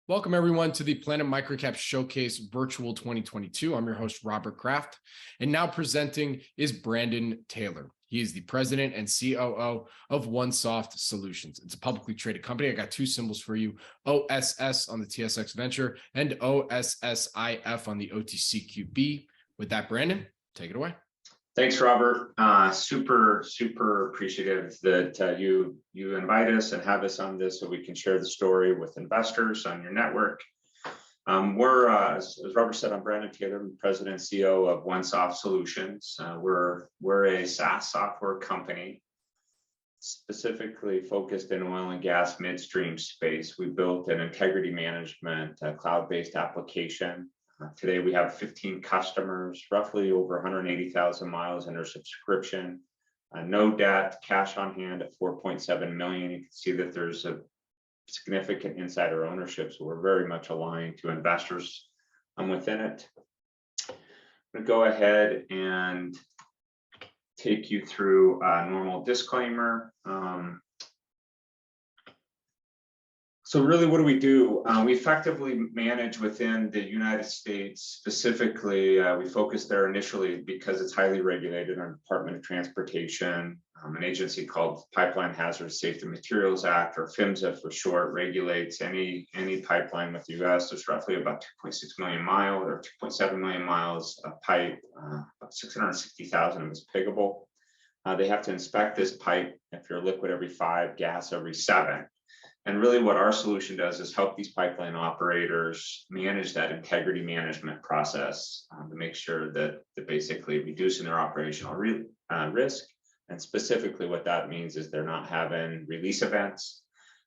Welcome everyone to the Planet MicroCap Showcase Virtual 2022. I'm your host, Robert Kraft, and now presenting is Brandon Taylor. He is the president and COO of OneSoft Solutions. It's a publicly traded company. I got two symbols for you, OSS on the TSX Venture and OSSIF on the OTCQB. With that, Brandon, take it away. Thanks, Robert. Super appreciative that you invite us and have us on this so we can share the story with investors on your network. As Robert said, I'm Brandon Taylor, I'm President and CEO of OneSoft Solutions. We're a SaaS software company specifically focused in oil and gas midstream space. We built an integrity management cloud-based application. Today we have 15 customers, roughly over 180,000 miles under subscription, no debt, cash on hand at 4.7 million. You can see that there's a significant insider ownership, so we're very much aligned to investors within it. I'm going to go ahead and take you through a normal disclaimer. So really, what do? We effectively manage within the United States. Specifically, we focus there initially because it's highly regulated. Our Department of Transportation, an agency called Pipeline Hazardous Safety Materials Act, or PHMSA for short, regulates any pipeline with the U.S. There's roughly about 2.6 million miles or 2.7 million miles of pipe. About 660,000 of it is piggable. They have to inspect this pipe if you're liquid every 5, gas every 7. And really what our solution does is help these pipeline operators manage that integrity management process to make sure that they're basically reducing their operational risk. And specifically what that means is they're not having release events,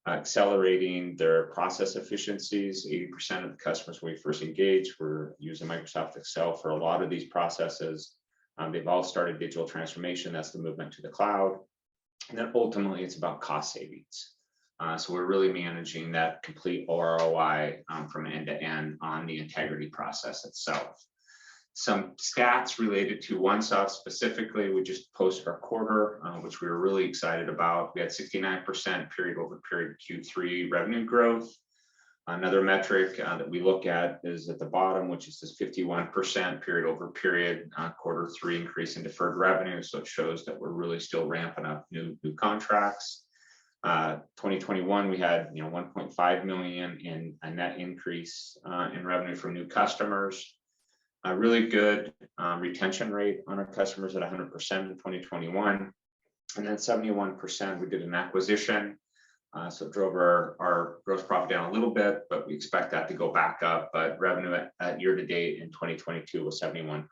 accelerating their process efficiencies. 80% of the customers when we first engaged were using Microsoft Excel for a lot of these processes. They've all started digital transformation. That's the movement to the cloud. And then ultimately it's about cost savings. So we're really managing that complete ROI from end to end on the integrity process itself. Some stats related to OneSoft specifically, we just posted our quarter, which we were really excited about. We had 69% period over period Q3 revenue growth. Another metric that we look at is at the bottom, which is this 51% period over period Q3 increase in deferred revenue. So it shows that we're really still ramping up new contracts. 2021 we had 1.5 million in a net increase in revenue from new customers. A really good retention rate on our customers at 100% in 2021, and then 71% we did an acquisition, so it drove our gross profit down a little bit, but we expect that to go back up. But revenue at year to date in 2022 was 71%.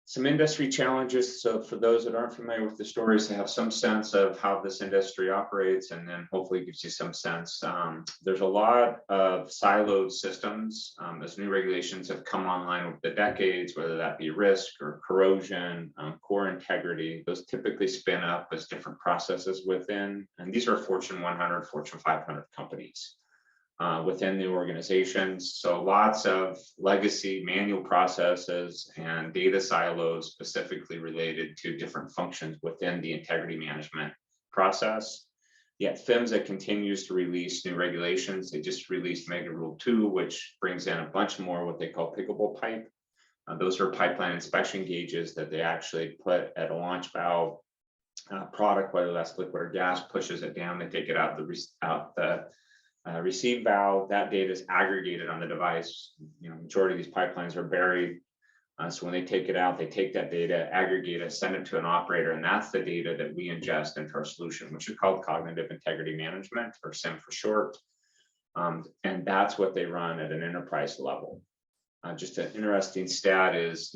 Some industry challenges. So for those that aren't familiar with the stories, to have some sense of how this industry operates, and then hopefully gives you some sense. There's a lot of siloed systems as new regulations have come online over the decades, whether that be risk or corrosion, core integrity. Those typically spin up as different processes within, and these are Fortune 100, Fortune 500 companies. Within the organizations. So lots of legacy manual processes and data silos specifically related to different functions within the integrity management process. Yet PHMSA continues to release new regulations. They just released Mega Rule 2, which brings in a bunch more what they call piggable pipe. Those are pipeline inspection gauges that they actually put at a launch valve product, whether that's liquid or gas, pushes it down, they take it out the receive valve. That data is aggregated on the device. Majority of these pipelines are buried. So when they take it out, they take that data, aggregate it, send it to an operator, and that's the data that we ingest into our solution, which is called Cognitive Integrity Management, or CIM for short. And that's what they run at an enterprise level. Just an interesting stat is,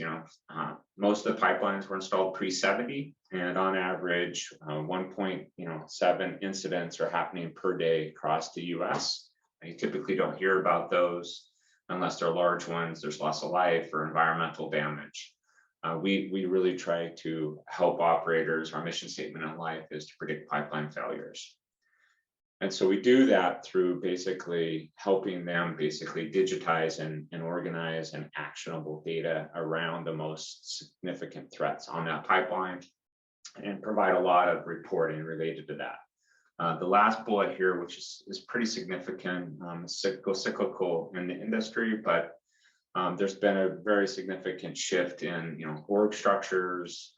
most of the pipelines were installed pre-70, and on average, 1.7 incidents are happening per day across the U.S. You typically don't hear about those unless they're large ones. There's loss of life or environmental damage. We really try to help operators. Our mission statement in life is to predict pipeline failures. And so we do that through basically helping them digitize and organize and actionable data around the most significant threats on that pipeline and provide a lot of reporting related to that. The last bullet here, which is pretty significant, cyclical in the industry, but there's been a very significant shift in org structures,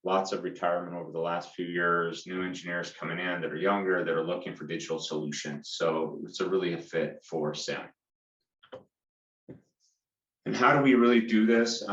lots of retirement over the last few years, new engineers coming in that are younger, that are looking for digital solutions. So it's really a fit for SIM. And how do we really do this?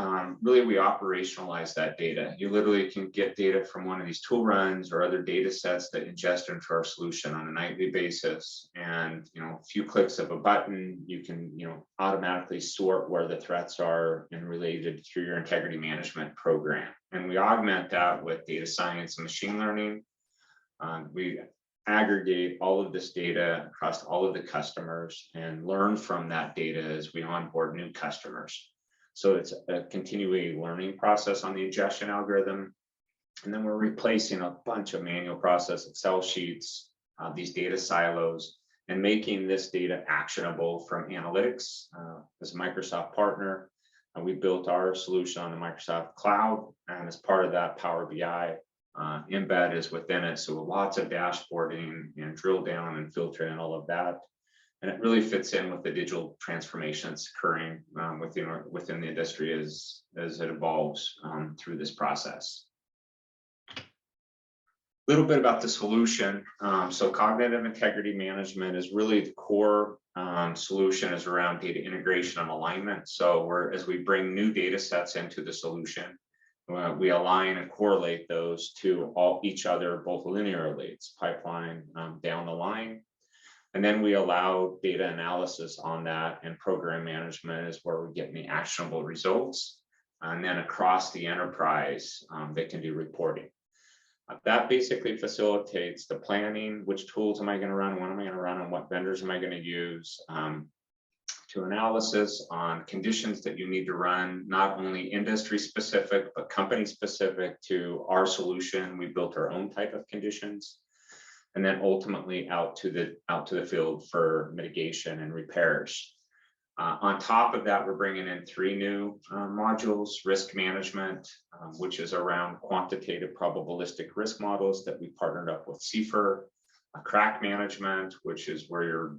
Really, we operationalize that data. You literally can get data from one of these tool runs or other data sets that ingest into our solution on a nightly basis. And a few clicks of a button, you can automatically sort where the threats are and related through your integrity management program. And we augment that with data science and machine learning. We aggregate all of this data across all of the customers and learn from that data as we onboard new customers. So it's a continuing learning process on the ingestion algorithm. And then we're replacing a bunch of manual process, Excel sheets, these data silos, and making this data actionable from analytics. As a Microsoft partner, we built our solution on the Microsoft Cloud, and as part of that, Power BI embed is within it. So lots of dashboarding and drill down and filtering and all of that. And it really fits in with the digital transformation that's occurring within the industry as it evolves through this process. A little bit about the solution. So cognitive integrity management is really the core solution is around data integration and alignment. So as we bring new data sets into the solution, we align and correlate those to each other, both linearly, it's pipeline down the line. And then we allow data analysis on that, and program management is where we're getting the actionable results. And then across the enterprise, they can do reporting. That basically facilitates the planning, which tools am I going to run, when am I going to run, and what vendors am I going to use, to analysis on conditions that you need to run, not only industry specific, but company specific to our solution. We built our own type of conditions, and then ultimately out to the field for mitigation and repairs. On top of that, we're bringing in 3 new modules: risk management, which is around quantitative probabilistic risk models that we partnered up with CIFR, crack management, which is where you're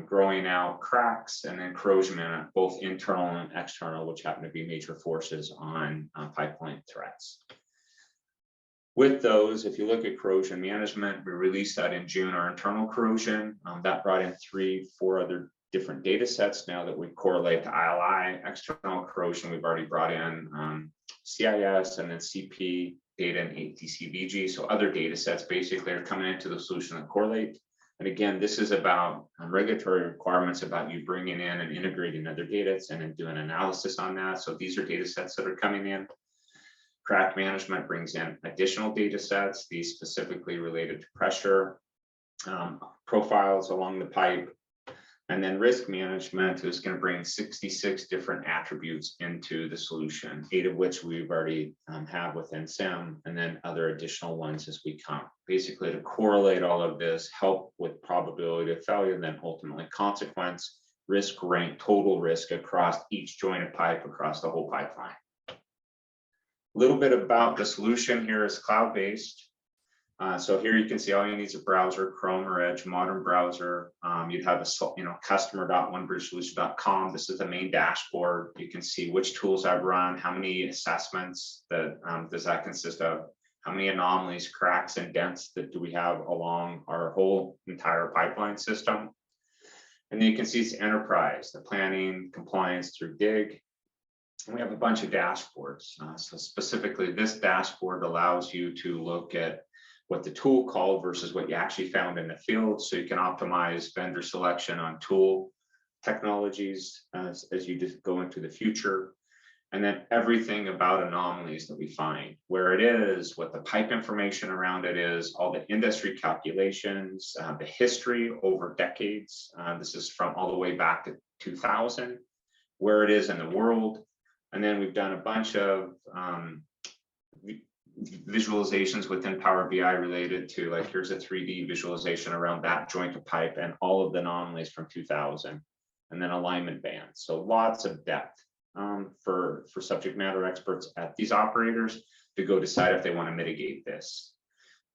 growing out cracks, and then corrosion management, both internal and external, which happen to be major forces on pipeline threats. With those, if you look at corrosion management, we released that in June, our internal corrosion. That brought in 3-4 other different data sets now that we correlate to ILI. External corrosion, we've already brought in CIS and then CP data and OTCQB. So other data sets basically are coming into the solution that correlate. And again, this is about regulatory requirements about you bringing in and integrating other data and then doing analysis on that. So these are data sets that are coming in. Crack management brings in additional data sets, these specifically related to pressure, profiles along the pipe. And then risk management is going to bring 66 different attributes into the solution, 8 of which we've already have within SIM, and then other additional ones as we come. Basically, to correlate all of this, help with probability of failure, and then ultimately consequence, risk rank, total risk across each joint of pipe across the whole pipeline. A little bit about the solution here is cloud-based. So here you can see all you need is a browser, Chrome or Edge, modern browser. You'd have a customer.onebridgesolution.com. This is the main dashboard. You can see which tools I've run, how many assessments that does that consist of, how many anomalies, cracks, and dents that do we have along our whole entire pipeline system. And then you can see it's enterprise, the planning, compliance through DIG. And we have a bunch of dashboards. So specifically, this dashboard allows you to look at what the tool called versus what you actually found in the field. So you can optimize vendor selection on tool technologies as you just go into the future. And then everything about anomalies that we find, where it is, what the pipe information around it is, all the industry calculations, the history over decades. This is from all the way back to 2000, where it is in the world. And then we've done a bunch of visualizations within Power BI related to, like, here's a 3D visualization around that joint of pipe and all of the anomalies from 2000, and then alignment bands. So lots of depth for subject matter experts at these operators to go decide if they want to mitigate this.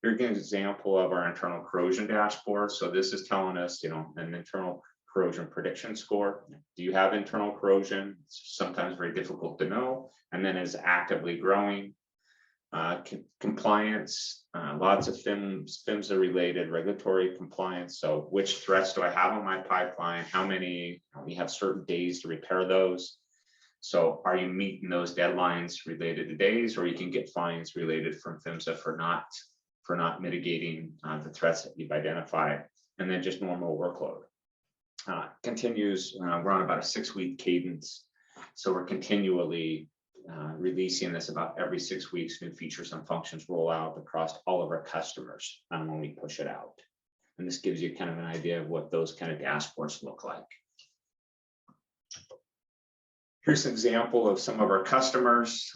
Here's an example of our internal corrosion dashboard. So this is telling us, an internal corrosion prediction score. Do you have internal corrosion? It's sometimes very difficult to know, and then is actively growing. Compliance, lots of PHMSA related regulatory compliance. So which threats do I have on my pipeline? How many? We have certain days to repair those. So are you meeting those deadlines related to days, or you can get fines related from PHMSA for not mitigating the threats that you've identified. And then just normal workload continues. We're on about a 6-week cadence, so we're continually releasing this about every 6 weeks. New features and functions roll out across all of our customers when we push it out. And this gives you kind of an idea of what those kind of dashboards look like. Here's an example of some of our customers.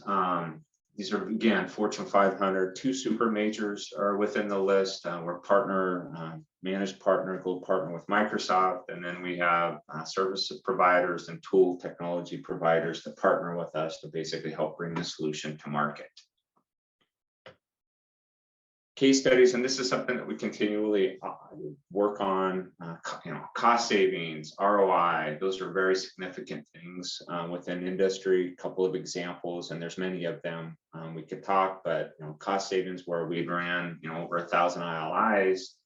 These are, again, Fortune 500. 2 super majors are within the list. We're managed partner, global partner with Microsoft. And then we have service providers and tool technology providers that partner with us to basically help bring the solution to market. Case studies, and this is something that we continually work on, cost savings, ROI, those are very significant things within industry. A couple of examples, and there's many of them we could talk, but cost savings where we ran over 1,000 ILIs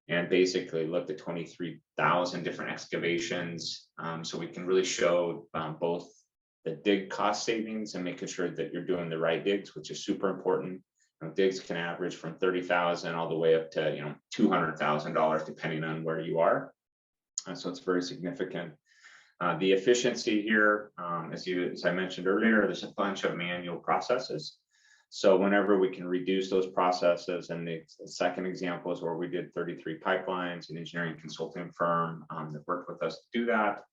and basically looked at 23,000 different excavations. So we can really show both the dig cost savings and making sure that you're doing the right digs, which is super important. Digs can average from $30,000 all the way up to $200,000 depending on where you are. So it's very significant. The efficiency here, as I mentioned earlier, there's a bunch of manual processes. So whenever we can reduce those processes, and the second example is where we did 33 pipelines, an engineering consulting firm that worked with us to do that,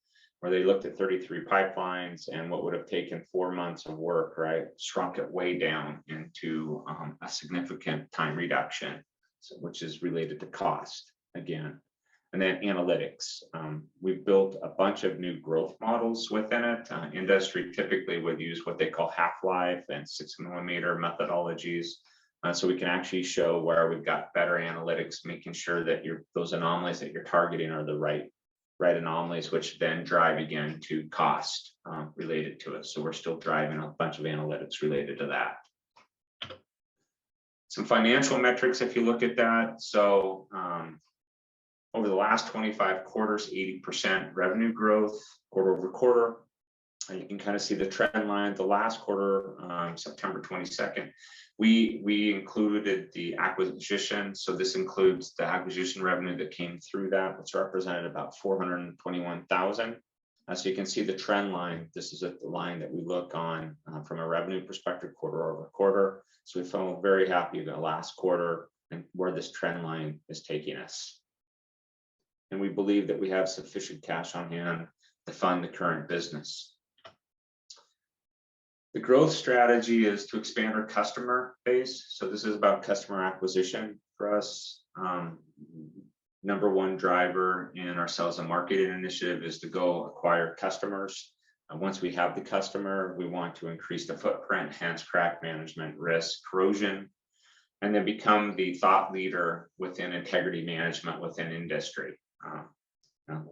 where they looked at 33 pipelines and what would have taken 4 months of work, right, shrunk it way down into a significant time reduction, which is related to cost again. And then analytics. We've built a bunch of new growth models within it. Industry typically would use what they call half-life and 6-millimeter methodologies. So we can actually show where we've got better analytics, making sure that those anomalies that you're targeting are the right anomalies, which then drive again to cost related to it. So we're still driving a bunch of analytics related to that. Some financial metrics, if you look at that. So over the last 25 quarters, 80% revenue growth quarter over quarter. And you can kind of see the trend line. The last quarter, September 22nd, we included the acquisition. So this includes the acquisition revenue that came through that, which represented about $421,000. So you can see the trend line. This is the line that we look on from a revenue perspective, quarter over quarter. So we felt very happy the last quarter and where this trend line is taking us. And we believe that we have sufficient cash on hand to fund the current business. The growth strategy is to expand our customer base. So this is about customer acquisition for us. Number one driver in our sales and marketing initiative is to go acquire customers. Once we have the customer, we want to increase the footprint, hence crack management, risk, corrosion, and then become the thought leader within integrity management within industry.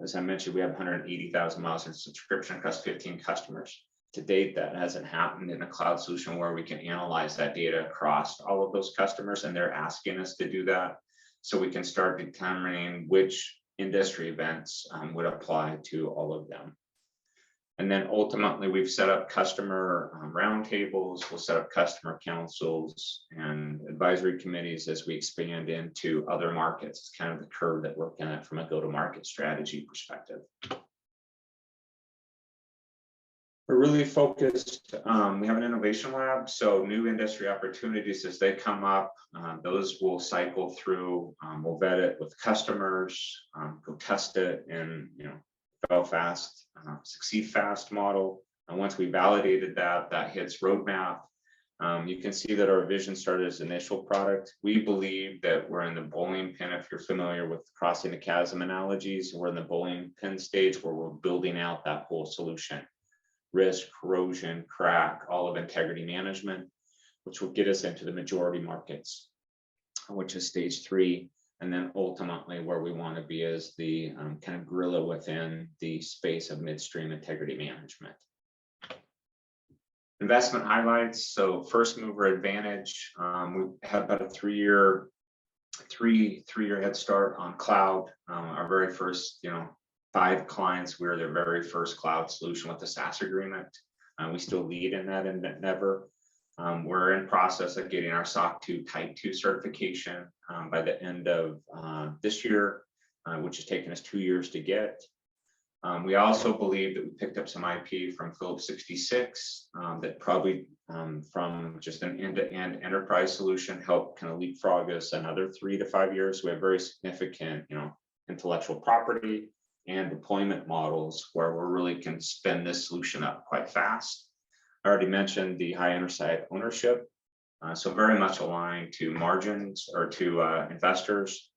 As I mentioned, we have 180,000 miles in subscription across 15 customers. To date, that hasn't happened in a cloud solution where we can analyze that data across all of those customers, and they're asking us to do that. So we can start determining which industry events would apply to all of them. And then ultimately, we've set up customer roundtables, we'll set up customer councils and advisory committees as we expand into other markets. It's kind of the curve that we're looking at from a go-to-market strategy perspective. We're really focused, we have an innovation lab, so new industry opportunities as they come up, those will cycle through, we'll vet it with customers, go test it in, fail fast, succeed fast model. And once we validated that, that hits roadmap. You can see that our vision started as initial product. We believe that we're in the bowling pin. If you're familiar with crossing the chasm analogies, we're in the bowling pin stage where we're building out that whole solution. Risk, corrosion, crack, all of integrity management, which will get us into the majority markets. which is stage 3. And then ultimately where we want to be is the kind of gorilla within the space of midstream integrity management. Investment highlights. So first mover advantage. We have about a three-year head start on cloud. Our very first, 5 clients, we were their very first cloud solution with the SaaS agreement. We still lead in that endeavor. We're in process of getting our SOC 2 Type 2 certification by the end of this year, which has taken us 2 years to get. We also believe that we picked up some IP from Phillips 66 that probably from just an end-to-end enterprise solution helped kind of leapfrog us another 3 to 5 years. We have very significant, intellectual property and deployment models where we really can spin this solution up quite fast. I already mentioned the high insight ownership, so very much aligned to margins or to investors.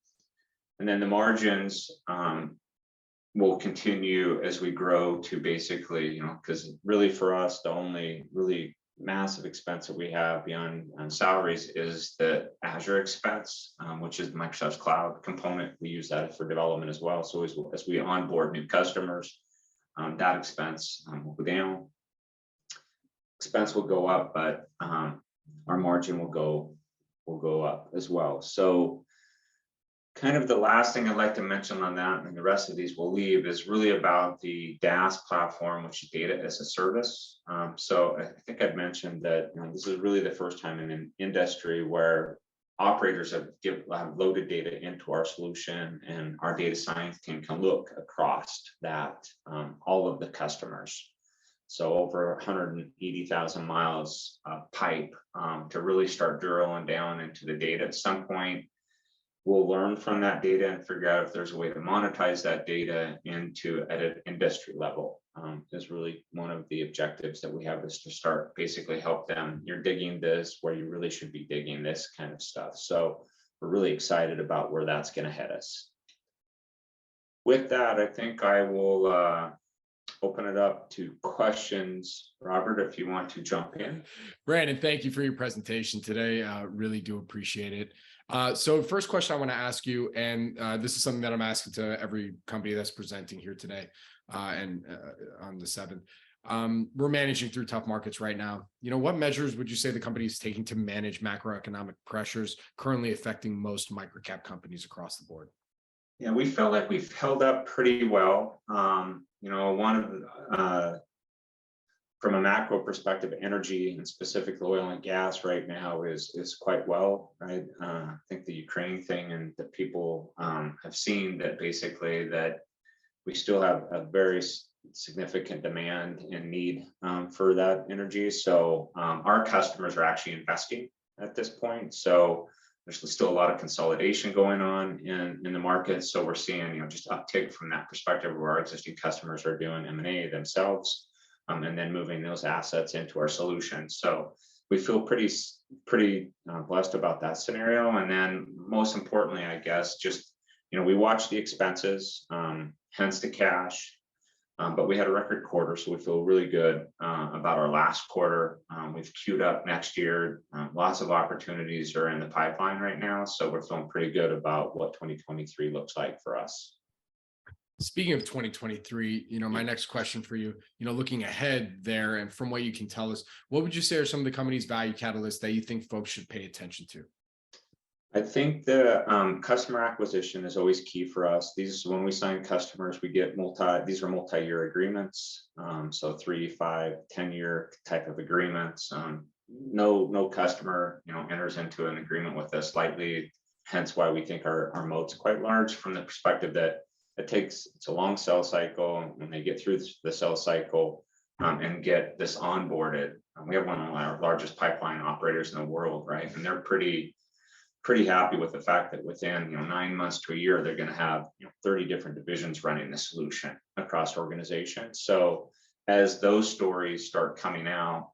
And then the margins will continue as we grow to basically, because really for us, the only really massive expense that we have beyond salaries is the Azure expense, which is Microsoft's cloud component. We use that for development as well. So as we onboard new customers, that expense will go down. Expense will go up, but our margin will go up as well. So kind of the last thing I'd like to mention on that, and the rest of these we'll leave, is really about the DaaS platform, which is data as a service. So I think I've mentioned that this is really the first time in an industry where operators have loaded data into our solution, and our data science team can look across that, all of the customers. So over 180,000 miles of pipe to really start drilling down into the data. At some point, we'll learn from that data and figure out if there's a way to monetize that data into at an industry level. Is really one of the objectives that we have, is to start basically help them. You're digging this where you really should be digging this kind of stuff. So we're really excited about where that's going to head us. With that, I think I will open it up to questions. Robert, if you want to jump in. Brandon, thank you for your presentation today. Really do appreciate it. So first question I want to ask you, and this is something that I'm asking to every company that's presenting here today and on the 7th. We're managing through tough markets right now. What measures would you say the company is taking to manage macroeconomic pressures currently affecting most microcap companies across the board? Yeah, we feel like we've held up pretty well. One of from a macro perspective, energy and specifically oil and gas right now is quite well, right? I think the Ukraine thing, and that people have seen that basically that we still have a very significant demand and need for that energy. So our customers are actually investing at this point. So there's still a lot of consolidation going on in the market. So we're seeing, just uptick from that perspective, where our existing customers are doing M&A themselves, and then moving those assets into our solution. So we feel pretty blessed about that scenario. And then most importantly, I guess, just, we watch the expenses, hence the cash, but we had a record quarter. So we feel really good about our last quarter. We've queued up next year. Lots of opportunities are in the pipeline right now. So we're feeling pretty good about what 2023 looks like for us. Speaking of 2023, my next question for you, looking ahead there, and from what you can tell us, what would you say are some of the company's value catalysts that you think folks should pay attention to? I think the customer acquisition is always key for us. When we sign customers, we get these are multi-year agreements. So 3, 5, 10-year type of agreements. No customer, enters into an agreement with us lightly. Hence why we think our moat's quite large, from the perspective that it's a long sales cycle. When they get through the sales cycle and get this onboarded, we have one of our largest pipeline operators in the world, right? And they're pretty happy with the fact that within 9 months to a year, they're going to have 30 different divisions running the solution across organizations. So as those stories start coming out,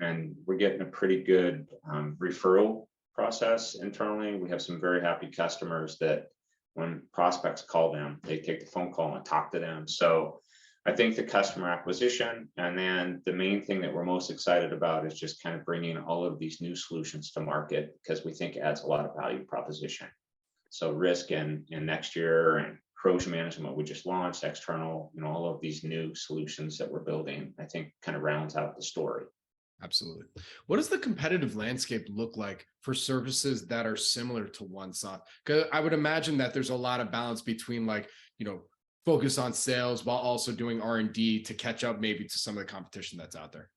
and we're getting a pretty good referral process internally, we have some very happy customers that when prospects call them, they take the phone call and talk to them. So I think the customer acquisition, and then the main thing that we're most excited about is just kind of bringing all of these new solutions to market, because we think it adds a lot of value proposition. So risk in next year, and corrosion management, what we just launched, external, all of these new solutions that we're building, I think kind of rounds out the story. Absolutely. What does the competitive landscape look like for services that are similar to OneSoft? Because I would imagine that there's a lot of balance between focus on sales while also doing R&D to catch up maybe to some of the competition that's out there.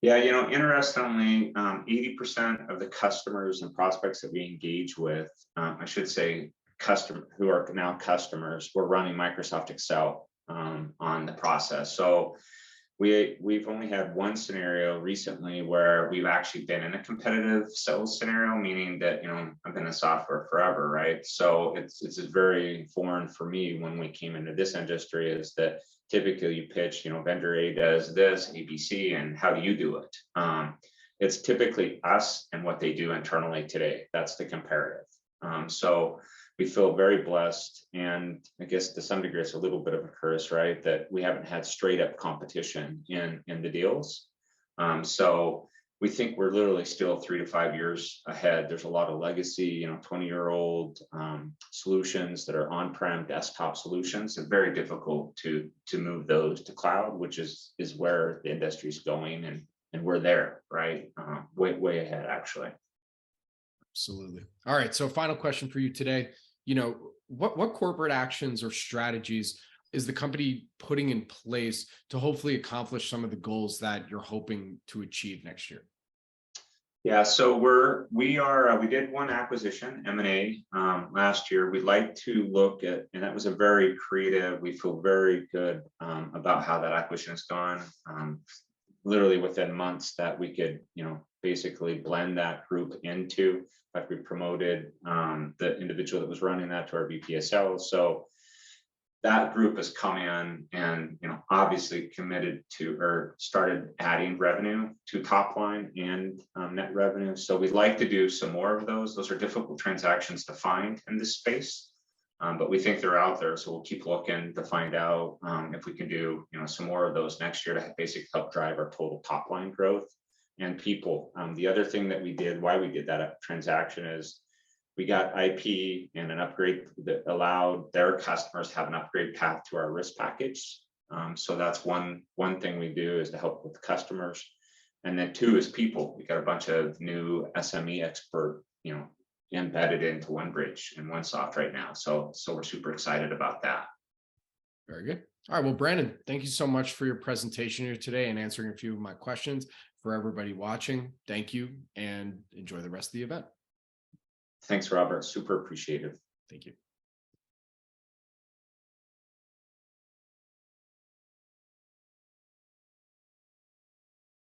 Yeah, interestingly, 80% of the customers and prospects that we engage with, I should say who are now customers, were running Microsoft Excel on the process. So we've only had one scenario recently where we've actually been in a competitive sales scenario, meaning that, I've been in software forever, right? So it's very foreign for me when we came into this industry, is that typically you pitch, vendor A does this, ABC, and how do you do it? It's typically us and what they do internally today. That's the comparative. So we feel very blessed, and I guess to some degree it's a little bit of a curse, right, that we haven't had straight up competition in the deals. So we think we're literally still 3 to 5 years ahead. There's a lot of legacy, 20-year-old solutions that are on-prem desktop solutions. It's very difficult to move those to cloud, which is where the industry is going, and we're there, right? Way ahead, actually. Absolutely. All right. So final question for you today. What corporate actions or strategies is the company putting in place to hopefully accomplish some of the goals that you're hoping to achieve next year? Yeah, so we did one acquisition, M&A, last year. We'd like to look at, and that was a very creative, we feel very good about how that acquisition has gone. Literally within months that we could, basically blend that group into. In fact, we promoted the individual that was running that to our VP of sales. So that group has come in and, obviously committed to, or started adding revenue to top line and net revenue. So we'd like to do some more of those. Those are difficult transactions to find in this space, but we think they're out there. So we'll keep looking to find out if we can do, some more of those next year to basically help drive our total top line growth and people. The other thing that we did, why we did that transaction, is we got IP and an upgrade that allowed their customers to have an upgrade path to our risk package. So that's one thing we do, is to help with the customers. And then 2 is people. We got a bunch of new SME expert, embedded into OneBridge and OneSoft right now. So we're super excited about that. Very good. All right. Well, Brandon, thank you so much for your presentation here today and answering a few of my questions. For everybody watching, thank you, and enjoy the rest of the event. Thanks, Robert. Super appreciative. Thank you.